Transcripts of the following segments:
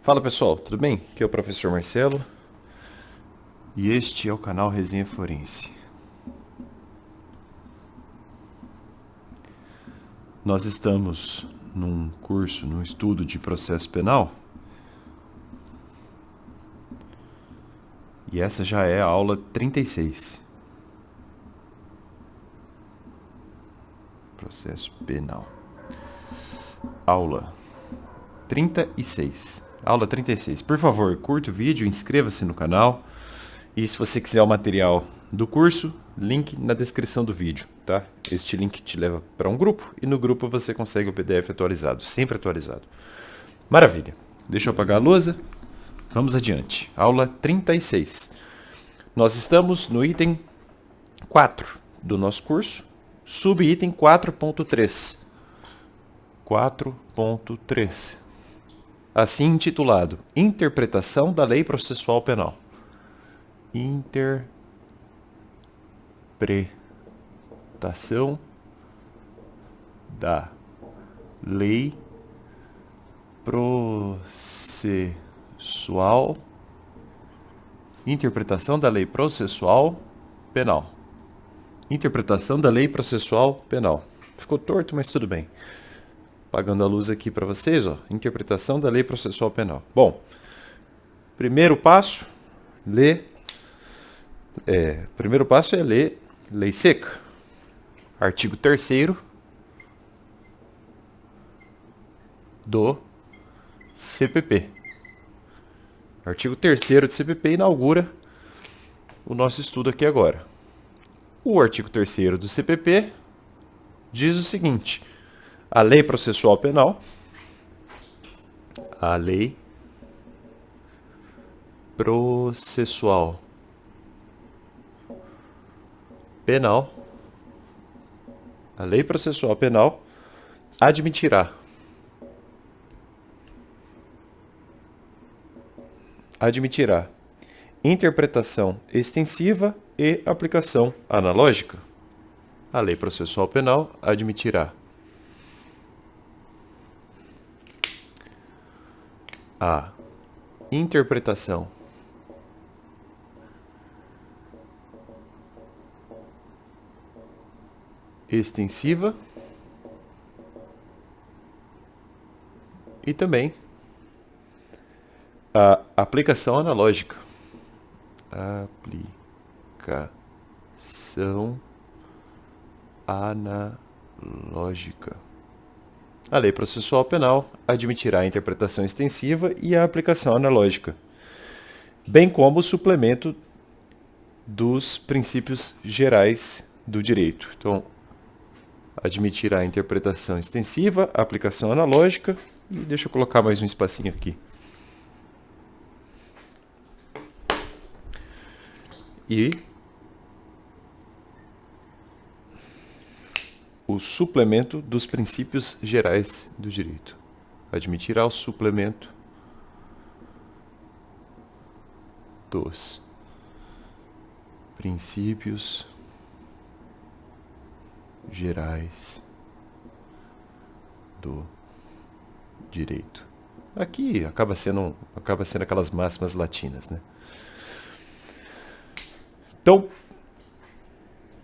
Fala pessoal, tudo bem? Aqui é o professor Marcelo e este é o canal Resenha Forense. Nós estamos num curso, num estudo de processo penal e essa já é a aula 36. Processo penal. Aula 36. Aula 36. Por favor, curta o vídeo, inscreva-se no canal. E se você quiser o material do curso, link na descrição do vídeo, tá? Este link te leva para um grupo e no grupo você consegue o PDF atualizado, sempre atualizado. Maravilha. Deixa eu apagar a lousa. Vamos adiante. Aula 36. Nós estamos no item 4 do nosso curso, subitem 4.3. 4.3. Assim intitulado: Interpretação da Lei Processual Penal. Interpretação da Lei Processual. Interpretação da Lei Processual Penal. Interpretação da Lei Processual Penal. Ficou torto, mas tudo bem. Apagando a luz aqui para vocês, ó. Interpretação da Lei Processual Penal. Bom, primeiro passo, primeiro passo é ler lei seca. Artigo 3º do CPP. Artigo 3º do CPP inaugura o nosso estudo aqui agora. O artigo 3º do CPP diz o seguinte: a Lei Processual Penal, a Lei Processual Penal, a Lei Processual Penal admitirá interpretação extensiva e aplicação analógica. A Lei Processual Penal admitirá a interpretação extensiva e também a aplicação analógica. Aplicação analógica. A Lei Processual Penal admitirá a interpretação extensiva e a aplicação analógica, bem como o suplemento dos princípios gerais do direito. Então, admitirá a interpretação extensiva, a aplicação analógica, e deixa eu colocar mais um espacinho aqui. E o suplemento dos princípios gerais do direito. Admitirá o suplemento dos princípios gerais do direito. Aqui acaba sendo aquelas máximas latinas, né? Então,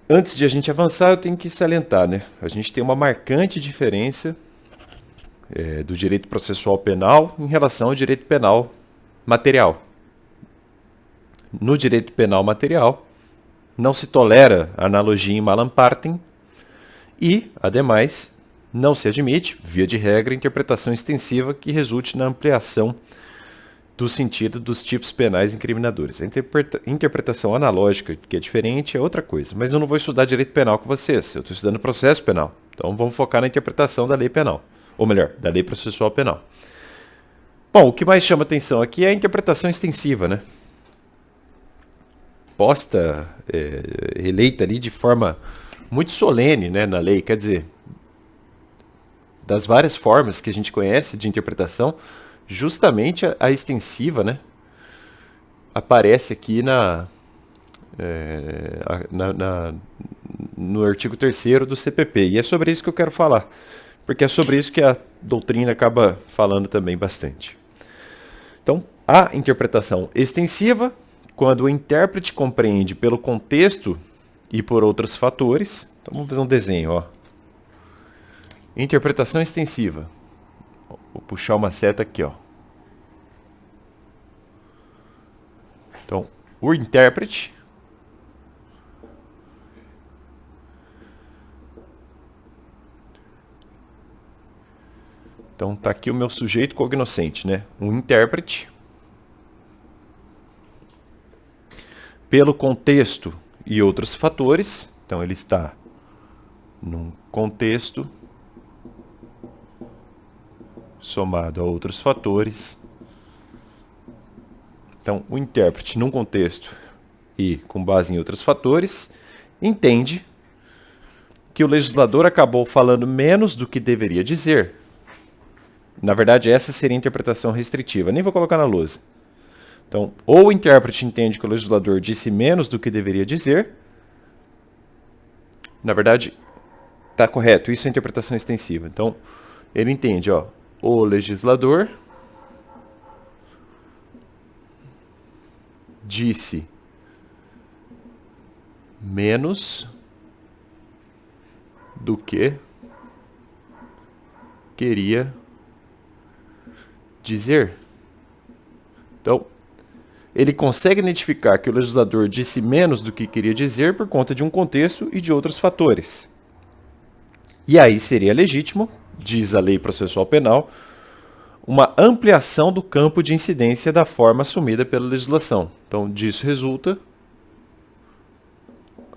antes de a gente avançar, eu tenho que salientar, né? A gente tem uma marcante diferença do direito processual penal em relação ao direito penal material. No direito penal material, não se tolera analogia em malam partem e, ademais, não se admite, via de regra, interpretação extensiva que resulte na ampliação do sentido dos tipos penais incriminadores. A interpretação analógica, que é diferente, é outra coisa. Mas eu não vou estudar direito penal com vocês, eu estou estudando processo penal. Então vamos focar na interpretação da lei penal. Ou melhor, da lei processual penal. Bom, o que mais chama atenção aqui é a interpretação extensiva, né? Posta, eleita ali de forma muito solene, né, na lei. Quer dizer, das várias formas que a gente conhece de interpretação, justamente a extensiva, né, aparece aqui no artigo 3º do CPP. E é sobre isso que eu quero falar, porque é sobre isso que a doutrina acaba falando também bastante. Então, a interpretação extensiva, quando o intérprete compreende pelo contexto e por outros fatores. Então, vamos fazer um desenho, ó. Interpretação extensiva. Vou puxar uma seta aqui, ó. Então, o intérprete então tá aqui o meu sujeito cognoscente, né? O intérprete, pelo contexto e outros fatores. Então ele está num contexto somado a outros fatores. Então, o intérprete, num contexto e com base em outros fatores, entende que o legislador acabou falando menos do que deveria dizer. Na verdade, essa seria a interpretação restritiva. Nem vou colocar na lousa. Então, ou o intérprete entende que o legislador disse menos do que deveria dizer. Na verdade, está correto. Isso é a interpretação extensiva. Então, ele entende, ó, o legislador disse menos do que queria dizer. Então, ele consegue identificar que o legislador disse menos do que queria dizer por conta de um contexto e de outros fatores. E aí seria legítimo, diz a lei processual penal, uma ampliação do campo de incidência da forma assumida pela legislação. Então, disso resulta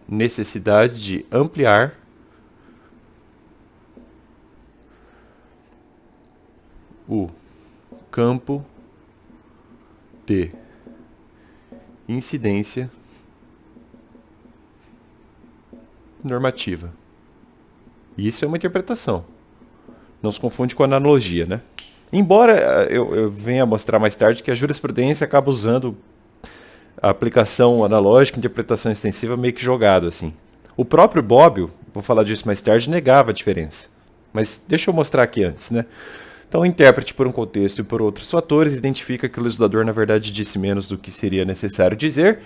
necessidade de ampliar o campo de incidência normativa. Isso é uma interpretação. Não se confunde com analogia, né? Embora eu venha mostrar mais tarde que a jurisprudência acaba usando a aplicação analógica, interpretação extensiva meio que jogado assim. O próprio Bobbio, vou falar disso mais tarde, negava a diferença. Mas deixa eu mostrar aqui antes, né? Então, o intérprete, por um contexto e por outros fatores, identifica que o legislador, na verdade, disse menos do que seria necessário dizer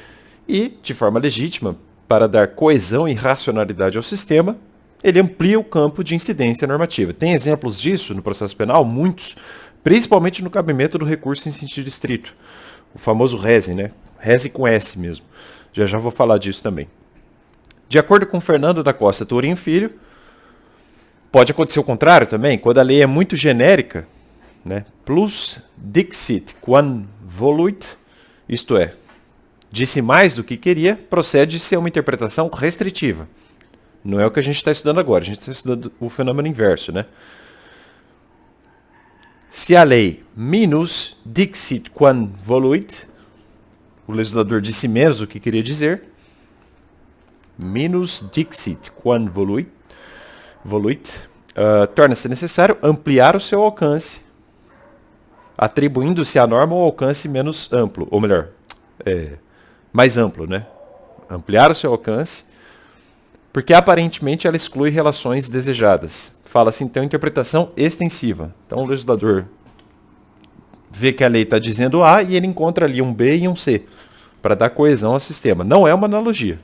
e, de forma legítima, para dar coesão e racionalidade ao sistema, ele amplia o campo de incidência normativa. Tem exemplos disso no processo penal? Muitos, principalmente no cabimento do recurso em sentido estrito. O famoso rese, né? Rese com S mesmo. Já vou falar disso também. De acordo com Fernando da Costa Tourinho Filho, pode acontecer o contrário também, quando a lei é muito genérica, né? Plus dixit quam voluit, isto é, disse mais do que queria, procede ser uma interpretação restritiva. Não é o que a gente está estudando agora, a gente está estudando o fenômeno inverso, né? Se a lei minus dixit quam voluit, o legislador disse menos do que queria dizer, minus dixit quam voluit, torna-se necessário ampliar o seu alcance, atribuindo-se à norma um alcance menos amplo, ou melhor, mais amplo, né? Ampliar o seu alcance, porque aparentemente ela exclui relações desejadas. Fala-se então interpretação extensiva. Então o legislador vê que a lei está dizendo A e ele encontra ali um B e um C, para dar coesão ao sistema. Não é uma analogia.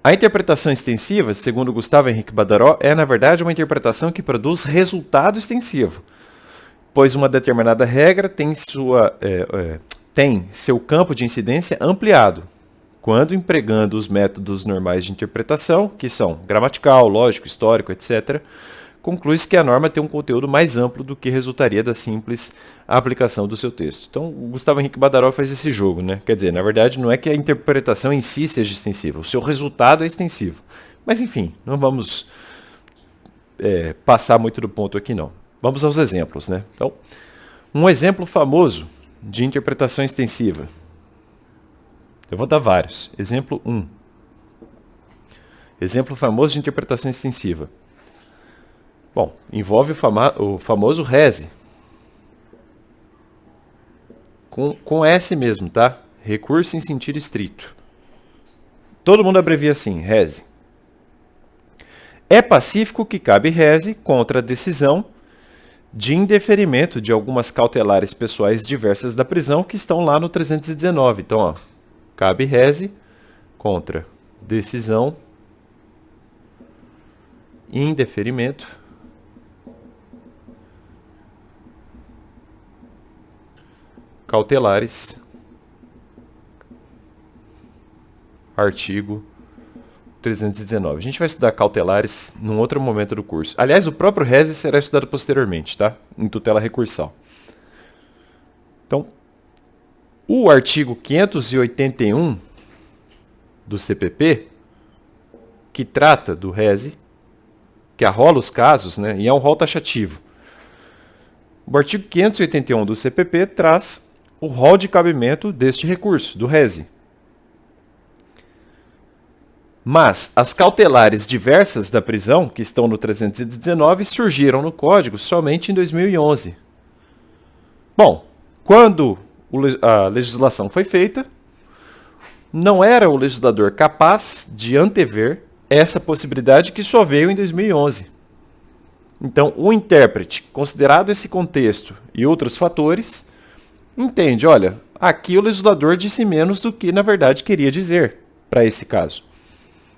A interpretação extensiva, segundo Gustavo Henrique Badaró, é, na verdade, uma interpretação que produz resultado extensivo, pois uma determinada regra tem seu campo de incidência ampliado, quando empregando os métodos normais de interpretação, que são gramatical, lógico, histórico, etc., conclui-se que a norma tem um conteúdo mais amplo do que resultaria da simples aplicação do seu texto. Então, o Gustavo Henrique Badaró faz esse jogo, né? Quer dizer, na verdade, não é que a interpretação em si seja extensiva, o seu resultado é extensivo. Mas, enfim, não vamos passar muito do ponto aqui, não. Vamos aos exemplos, né? Então, um exemplo famoso de interpretação extensiva. Eu vou dar vários. Exemplo 1. Exemplo famoso de interpretação extensiva. Bom, envolve o famoso rese. Com S mesmo, tá? Recurso em sentido estrito. Todo mundo abrevia assim, rese. É pacífico que cabe rese contra a decisão de indeferimento de algumas cautelares pessoais diversas da prisão que estão lá no 319. Então, ó, cabe reze contra decisão, indeferimento, cautelares, artigo 319. A gente vai estudar cautelares num outro momento do curso. Aliás, o próprio reze será estudado posteriormente, tá? Em tutela recursal. Então, o artigo 581 do CPP, que trata do reze, que arrola os casos, né? E é um rol taxativo. O artigo 581 do CPP traz o rol de cabimento deste recurso, do reze. Mas as cautelares diversas da prisão, que estão no 319, surgiram no Código somente em 2011. Bom, quando a legislação foi feita, não era o legislador capaz de antever essa possibilidade que só veio em 2011. Então, o intérprete, considerado esse contexto e outros fatores, entende, olha, aqui o legislador disse menos do que na verdade queria dizer para esse caso.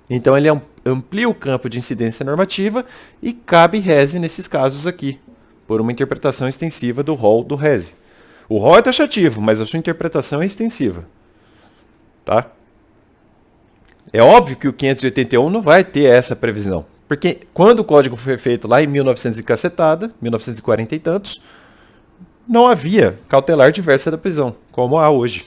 Então ele amplia o campo de incidência normativa e cabe reze nesses casos aqui, por uma interpretação extensiva do rol do reze. O rol é taxativo, mas a sua interpretação é extensiva. Tá? É óbvio que o 581 não vai ter essa previsão, porque quando o código foi feito lá em 1900 e cacetada, 1940 e tantos, não havia cautelar diversa da prisão, como há hoje.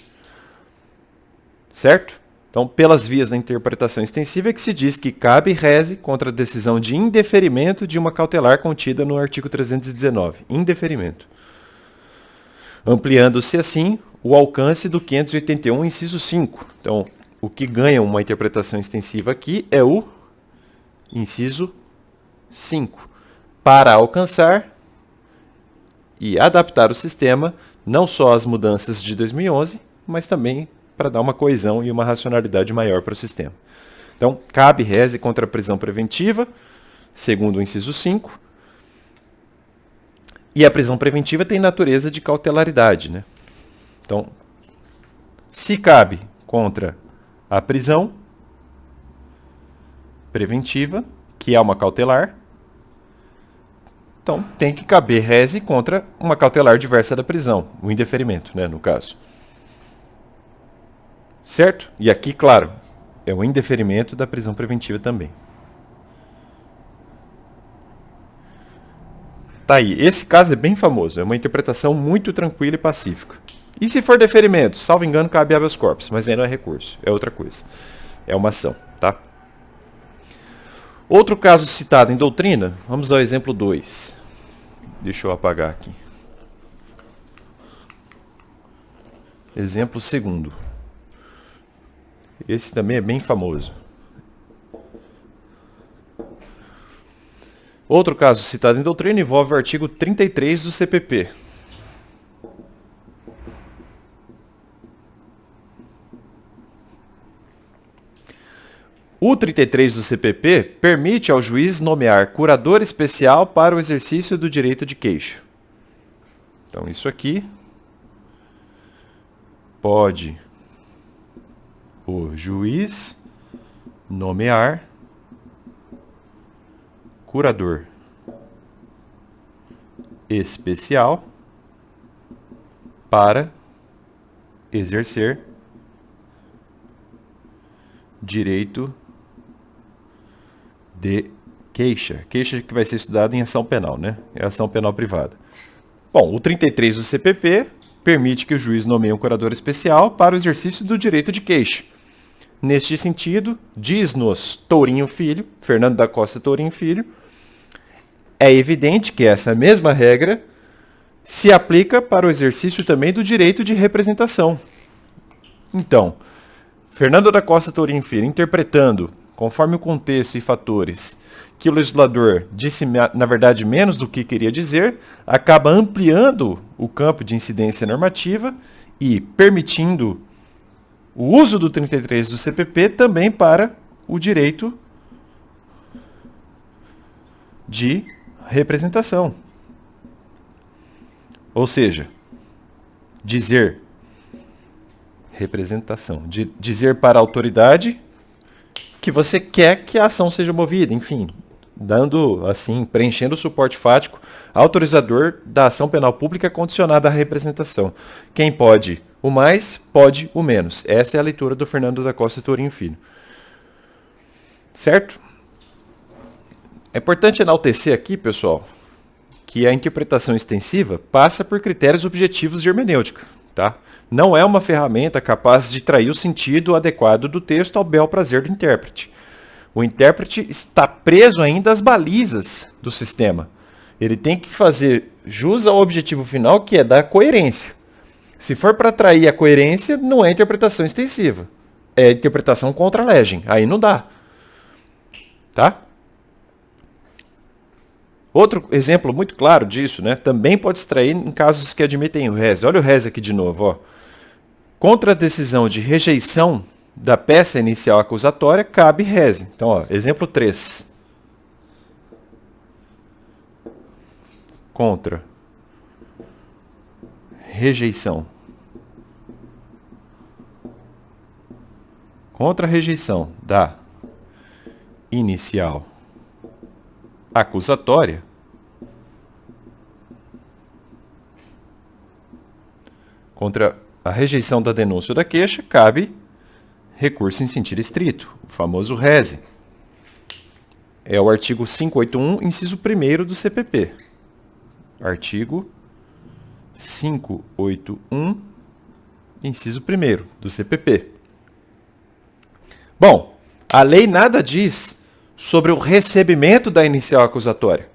Certo? Então, pelas vias da interpretação extensiva é que se diz que cabe reze contra a decisão de indeferimento de uma cautelar contida no artigo 319. Indeferimento. Ampliando-se assim o alcance do 581, inciso 5. Então, o que ganha uma interpretação extensiva aqui é o inciso 5. Para alcançar e adaptar o sistema não só às mudanças de 2011, mas também para dar uma coesão e uma racionalidade maior para o sistema. Então, cabe reze contra a prisão preventiva, segundo o inciso 5. E a prisão preventiva tem natureza de cautelaridade, né? Então, se cabe contra a prisão preventiva, que é uma cautelar, então tem que caber reze contra uma cautelar diversa da prisão, o indeferimento, né, no caso. Certo? E aqui, claro, é o indeferimento da prisão preventiva também. Tá aí. Esse caso é bem famoso. É uma interpretação muito tranquila e pacífica. E se for deferimento? Salvo engano, cabe habeas corpus, mas aí não é recurso. É outra coisa. É uma ação, tá? Outro caso citado em doutrina, vamos ao exemplo 2. Deixa eu apagar aqui. Exemplo 2. Esse também é bem famoso. Outro caso citado em doutrina envolve o artigo 33 do CPP. O 33 do CPP permite ao juiz nomear curador especial para o exercício do direito de queixa. Então, isso aqui pode o juiz nomear curador especial para exercer direito de queixa. Queixa que vai ser estudada em ação penal, né? É ação penal privada. Bom, o 33 do CPP permite que o juiz nomeie um curador especial para o exercício do direito de queixa. Neste sentido, diz-nos Tourinho Filho, Fernando da Costa Tourinho Filho, é evidente que essa mesma regra se aplica para o exercício também do direito de representação. Então, Fernando da Costa Tourinho Filho, interpretando, conforme o contexto e fatores, que o legislador disse, na verdade, menos do que queria dizer, acaba ampliando o campo de incidência normativa e permitindo o uso do 33 do CPP também para o direito de representação. Ou seja, dizer, representação, dizer para a autoridade que você quer que a ação seja movida, enfim, dando assim, preenchendo o suporte fático, autorizador da ação penal pública condicionada à representação. Quem pode o mais, pode o menos. Essa é a leitura do Fernando da Costa Tourinho Filho. Certo? É importante enaltecer aqui, pessoal, que a interpretação extensiva passa por critérios objetivos de hermenêutica, tá? Não é uma ferramenta capaz de trair o sentido adequado do texto ao bel prazer do intérprete. O intérprete está preso ainda às balizas do sistema. Ele tem que fazer jus ao objetivo final, que é dar coerência. Se for para atrair a coerência, não é interpretação extensiva. É interpretação contra a legem. Aí não dá. Tá? Outro exemplo muito claro disso, né? Também pode extrair em casos que admitem o rese. Olha o rese aqui de novo. Ó. Contra a decisão de rejeição da peça inicial acusatória, cabe rese. Então, ó, exemplo 3. Contra rejeição. Contra a rejeição da inicial acusatória, contra a rejeição da denúncia ou da queixa, cabe recurso em sentido estrito, o famoso rese. É o artigo 581, inciso 1º do CPP. Artigo 581, inciso 1º do CPP. Bom, a lei nada diz sobre o recebimento da inicial acusatória.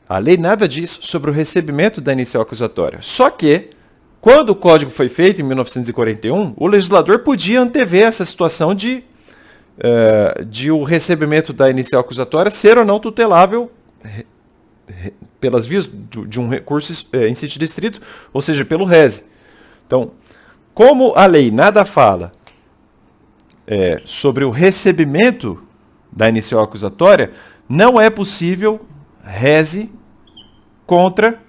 A lei nada diz sobre o recebimento da inicial acusatória. Só que, quando o Código foi feito, em 1941, o legislador podia antever essa situação de o recebimento da inicial acusatória ser ou não tutelável pelas vias de um recurso em sentido estrito, ou seja, pelo rese. Então, como a lei nada fala sobre o recebimento da inicial acusatória, não é possível rese contra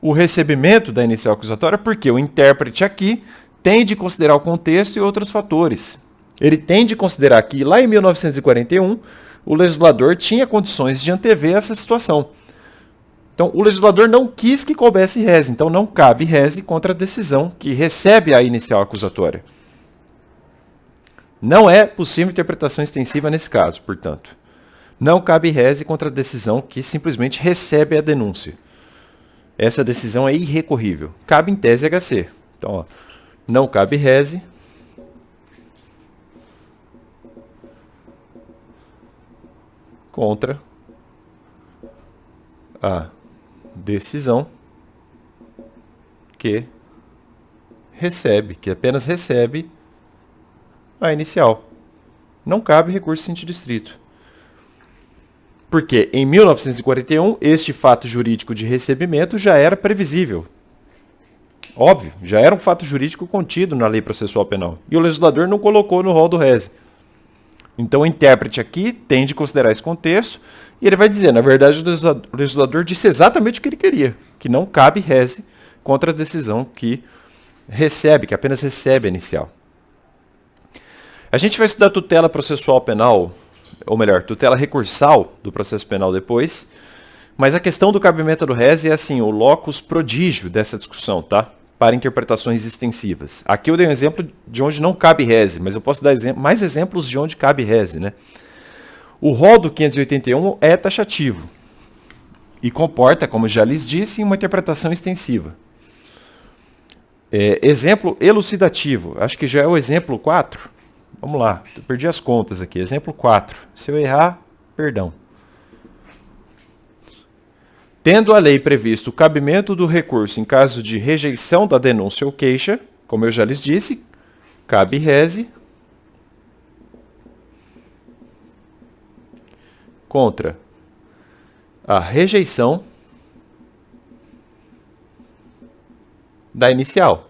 o recebimento da inicial acusatória, porque o intérprete aqui tem de considerar o contexto e outros fatores. Ele tem de considerar que lá em 1941 o legislador tinha condições de antever essa situação. Então, o legislador não quis que coubesse rese, então não cabe rese contra a decisão que recebe a inicial acusatória. Não é possível interpretação extensiva nesse caso, portanto. Não cabe rese contra a decisão que simplesmente recebe a denúncia. Essa decisão é irrecorrível. Cabe em tese HC. Então, ó, não cabe rese contra a decisão que apenas recebe a inicial. Não cabe recurso em sentido estrito. Porque em 1941, este fato jurídico de recebimento já era previsível. Óbvio, já era um fato jurídico contido na lei processual penal. E o legislador não colocou no rol do rese. Então o intérprete aqui tem de considerar esse contexto e ele vai dizer, na verdade, o legislador disse exatamente o que ele queria, que não cabe rese contra a decisão que apenas recebe a inicial. A gente vai estudar tutela processual penal, ou melhor, tutela recursal do processo penal depois, mas a questão do cabimento do rese é assim, o locus prodígio dessa discussão, tá? Para interpretações extensivas. Aqui eu dei um exemplo de onde não cabe rese, mas eu posso dar mais exemplos de onde cabe rese, né? O rol do 581 é taxativo e comporta, como já lhes disse, uma interpretação extensiva. Exemplo elucidativo, acho que já é o exemplo 4. Vamos lá, eu perdi as contas aqui. Exemplo 4. Se eu errar, perdão. Tendo a lei previsto o cabimento do recurso em caso de rejeição da denúncia ou queixa, como eu já lhes disse, cabe rese contra a rejeição da inicial,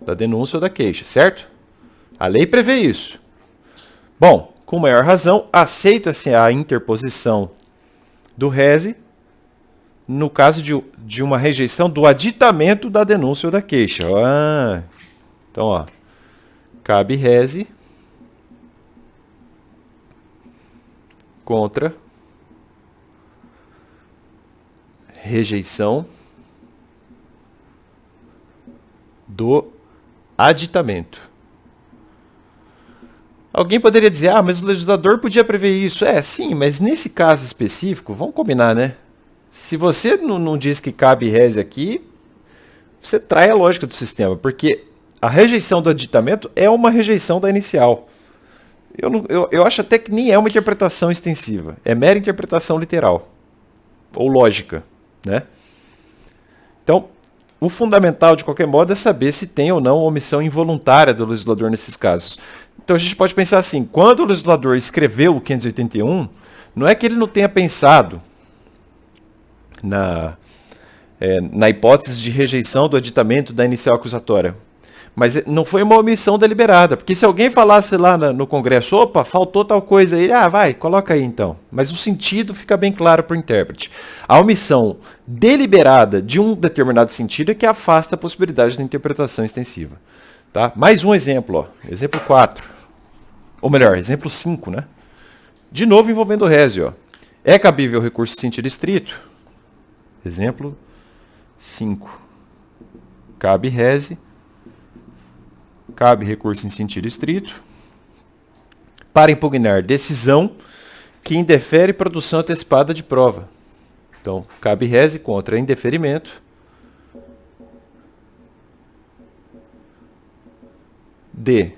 da denúncia ou da queixa, certo? A lei prevê isso. Bom, com maior razão, aceita-se a interposição do rese no caso de uma rejeição do aditamento da denúncia ou da queixa. Então, ó, cabe rese contra rejeição do aditamento. Alguém poderia dizer, mas o legislador podia prever isso. Sim, mas nesse caso específico, vamos combinar, né? Se você não diz que cabe rese aqui, você trai a lógica do sistema, porque a rejeição do aditamento é uma rejeição da inicial. Eu acho até que nem é uma interpretação extensiva, é mera interpretação literal, ou lógica, né? Então, o fundamental, de qualquer modo, é saber se tem ou não omissão involuntária do legislador nesses casos. Então a gente pode pensar assim, quando o legislador escreveu o 581, não é que ele não tenha pensado na hipótese de rejeição do aditamento da inicial acusatória, mas não foi uma omissão deliberada, porque se alguém falasse lá no Congresso, opa, faltou tal coisa aí, vai, coloca aí então. Mas o sentido fica bem claro para o intérprete. A omissão deliberada de um determinado sentido é que afasta a possibilidade da interpretação extensiva. Tá? Mais um exemplo, ó. Exemplo 4. Ou melhor, exemplo 5, né? De novo envolvendo o rese, ó. É cabível recurso em sentido estrito? Exemplo 5. Cabe rese. Cabe recurso em sentido estrito para impugnar decisão que indefere produção antecipada de prova. Então, cabe rese contra indeferimento de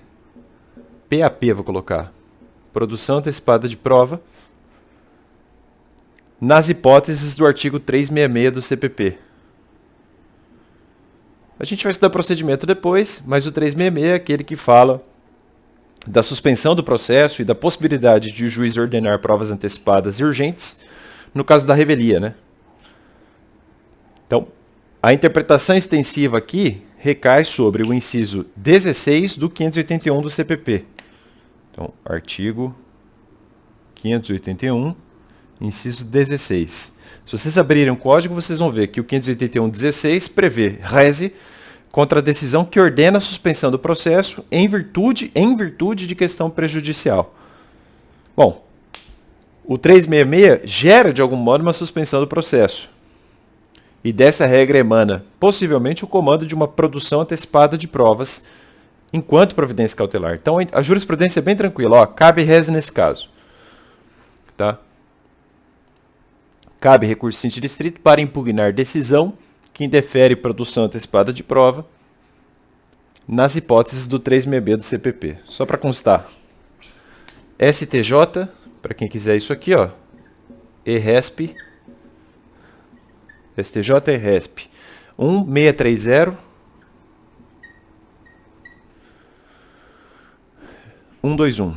PAP, vou colocar, produção antecipada de prova, nas hipóteses do artigo 366 do CPP. A gente vai estudar procedimento depois, mas o 366 é aquele que fala da suspensão do processo e da possibilidade de o juiz ordenar provas antecipadas e urgentes, no caso da revelia, né? Então, a interpretação extensiva aqui recai sobre o inciso 16 do 581 do CPP. Então, artigo 581, inciso 16. Se vocês abrirem o código, vocês vão ver que o 581.16 prevê rese contra a decisão que ordena a suspensão do processo em virtude de questão prejudicial. Bom, o 366 gera, de algum modo, uma suspensão do processo. E dessa regra emana, possivelmente, o comando de uma produção antecipada de provas enquanto providência cautelar. Então, a jurisprudência é bem tranquila. Ó, cabe rese nesse caso. Tá? Cabe recurso em sentido estrito para impugnar decisão que indefere produção antecipada de prova nas hipóteses do 366B do CPP. Só para constar. STJ, para quem quiser isso aqui, ó, ERESP, STJ ERESP 1630 121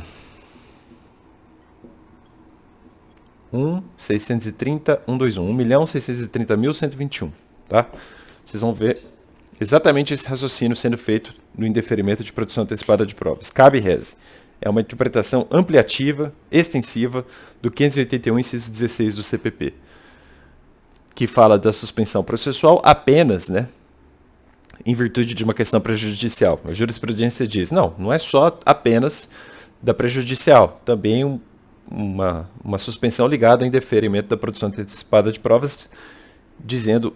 630 121 1.630.121, tá? Vocês vão ver exatamente esse raciocínio sendo feito no indeferimento de produção antecipada de provas. Cabe rese. É uma interpretação ampliativa, extensiva, do 581, inciso 16 do CPP, que fala da suspensão processual apenas, né, em virtude de uma questão prejudicial. A jurisprudência diz, não é só apenas da prejudicial, também uma suspensão ligada ao indeferimento da produção antecipada de provas, dizendo,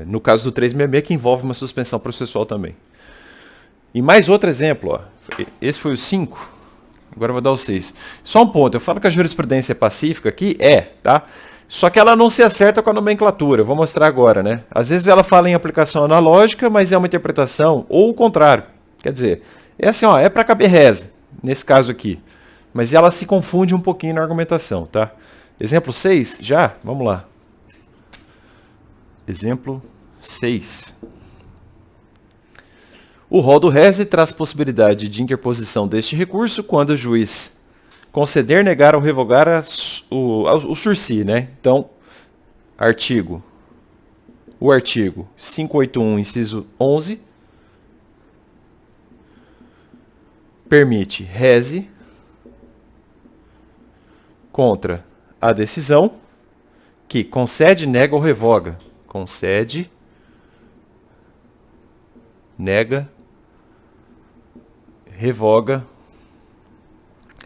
no caso do 366, que envolve uma suspensão processual também. E mais outro exemplo, ó, esse foi o 5, agora eu vou dar o 6. Só um ponto, eu falo que a jurisprudência é pacífica aqui, tá? Só que ela não se acerta com a nomenclatura, eu vou mostrar agora, né? Às vezes ela fala em aplicação analógica, mas é uma interpretação, ou o contrário. Quer dizer, é assim, ó, é para caber rese, nesse caso aqui. Mas ela se confunde um pouquinho na argumentação, tá? Exemplo 6, já? Vamos lá. Exemplo 6. O rol do rese traz possibilidade de interposição deste recurso quando o juiz conceder, negar ou revogar o sursi, né? Então, o artigo 581, inciso 11, permite rese contra a decisão que concede, nega ou revoga. Concede, nega, revoga.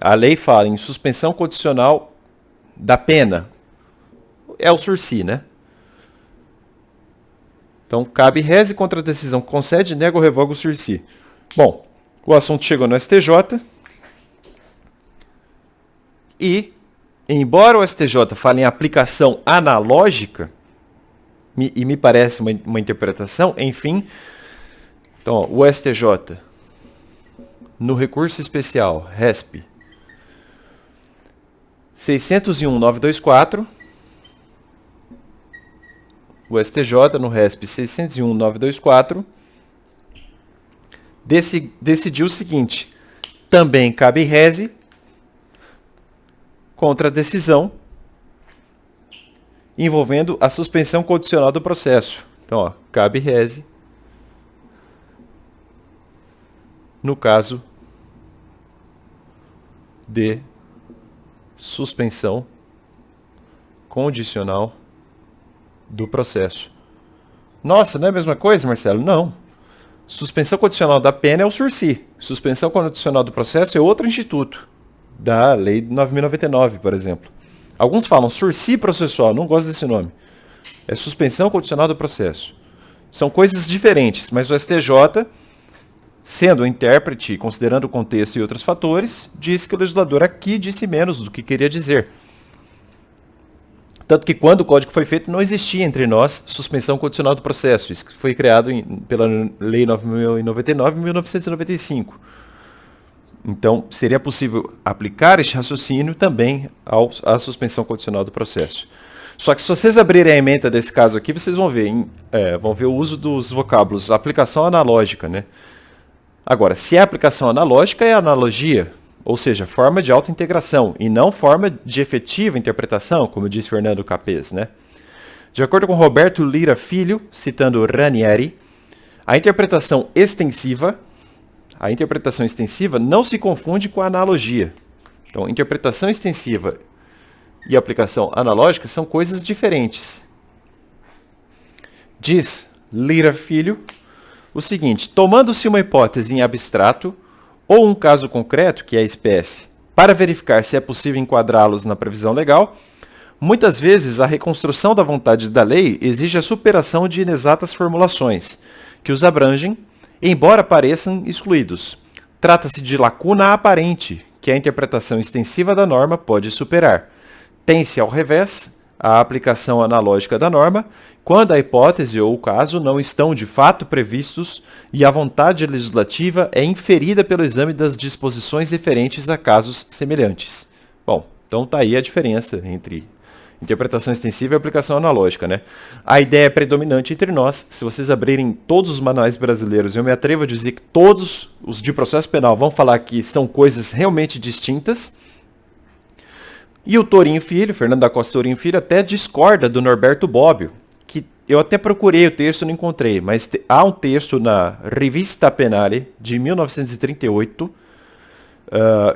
A lei fala em suspensão condicional da pena. É o sursi, né? Então, cabe reze contra a decisão que concede, nega ou revoga o sursi. Bom, o assunto chegou no STJ. E, embora o STJ fale em aplicação analógica, e me parece uma interpretação, enfim. Então, ó, o STJ, no recurso especial, RESP 601.924, o STJ, no RESP 601.924, decidiu o seguinte: também cabe reze contra a decisão envolvendo a suspensão condicional do processo. Então, ó, cabe reze no caso de suspensão condicional do processo. Nossa, não é a mesma coisa, Marcelo? Não. Suspensão condicional da pena é o sursi. Suspensão condicional do processo é outro instituto da Lei 9.099, por exemplo. Alguns falam sursi processual, não gosto desse nome. É suspensão condicional do processo. São coisas diferentes, mas o STJ, sendo o intérprete, considerando o contexto e outros fatores, disse que o legislador aqui disse menos do que queria dizer. Tanto que quando o código foi feito, não existia entre nós suspensão condicional do processo. Isso foi criado pela Lei 9.099 em 1995. Então, seria possível aplicar este raciocínio também à suspensão condicional do processo. Só que se vocês abrirem a ementa desse caso aqui, vocês vão ver o uso dos vocábulos aplicação analógica, né? Agora, se é aplicação analógica, é analogia, ou seja, forma de autointegração, e não forma de efetiva interpretação, como disse Fernando Capês, né? De acordo com Roberto Lira Filho, citando Ranieri, a interpretação extensiva não se confunde com a analogia. Então, interpretação extensiva e aplicação analógica são coisas diferentes. Diz Lira Filho o seguinte: tomando-se uma hipótese em abstrato ou um caso concreto, que é a espécie, para verificar se é possível enquadrá-los na previsão legal, muitas vezes a reconstrução da vontade da lei exige a superação de inexatas formulações, que os abrangem, embora pareçam excluídos. Trata-se de lacuna aparente, que a interpretação extensiva da norma pode superar. Tem-se, ao revés, a aplicação analógica da norma, quando a hipótese ou o caso não estão de fato previstos e a vontade legislativa é inferida pelo exame das disposições referentes a casos semelhantes. Bom, então está aí a diferença entre interpretação extensiva e aplicação analógica, né? A ideia predominante entre nós, se vocês abrirem todos os manuais brasileiros, eu me atrevo a dizer que todos os de processo penal vão falar que são coisas realmente distintas. E o Torinho Filho, Fernando da Costa Torinho Filho, até discorda do Norberto Bobbio, que eu até procurei o texto e não encontrei, mas há um texto na Rivista Penale de 1938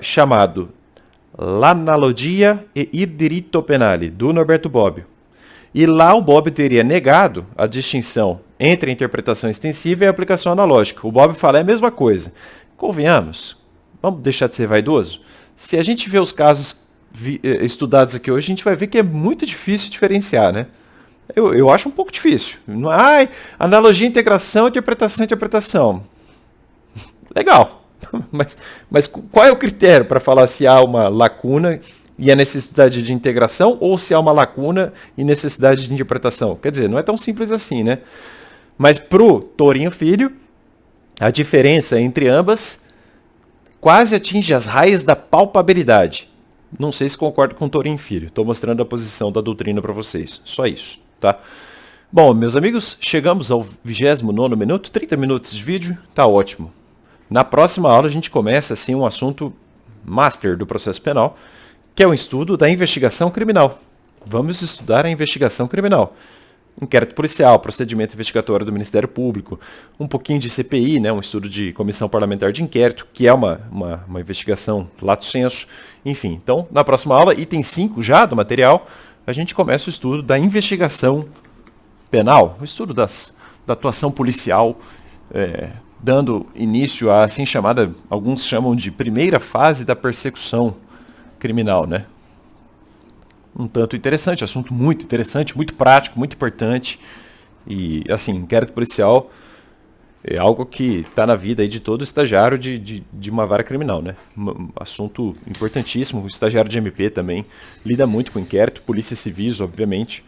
chamado L'analogia e il diritto penale, do Norberto Bobbio. E lá o Bobbio teria negado a distinção entre a interpretação extensiva e a aplicação analógica. O Bobbio fala a mesma coisa. Convenhamos, vamos deixar de ser vaidoso? Se a gente vê os casos estudados aqui hoje, a gente vai ver que é muito difícil diferenciar, né? Eu acho um pouco difícil. Analogia, integração, interpretação. Legal. Mas qual é o critério para falar se há uma lacuna e a necessidade de integração ou se há uma lacuna e necessidade de interpretação? Quer dizer, não é tão simples assim, né? Mas pro Torinho Filho, a diferença entre ambas quase atinge as raias da palpabilidade. Não sei se concordo com o Torinho Filho. Estou mostrando a posição da doutrina para vocês. Só isso, tá? Bom, meus amigos, chegamos ao 29º minuto. 30 minutos de vídeo, tá ótimo. Na próxima aula a gente começa assim um assunto master do processo penal, que é o estudo da investigação criminal. Vamos estudar a investigação criminal. Inquérito policial, procedimento investigatório do Ministério Público, um pouquinho de CPI, né, um estudo de comissão parlamentar de inquérito, que é uma investigação lato sensu. Enfim, então, na próxima aula, item 5 já do material, a gente começa o estudo da investigação penal, o estudo da atuação policial, dando início à assim chamada, alguns chamam de primeira fase da persecução criminal, né? Um tanto interessante, assunto muito interessante, muito prático, muito importante. E, assim, inquérito policial é algo que está na vida aí de todo estagiário de uma vara criminal, né? Um assunto importantíssimo, o estagiário de MP também lida muito com inquérito, polícia civis, obviamente.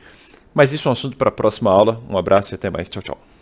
Mas isso é um assunto para a próxima aula. Um abraço e até mais. Tchau, tchau.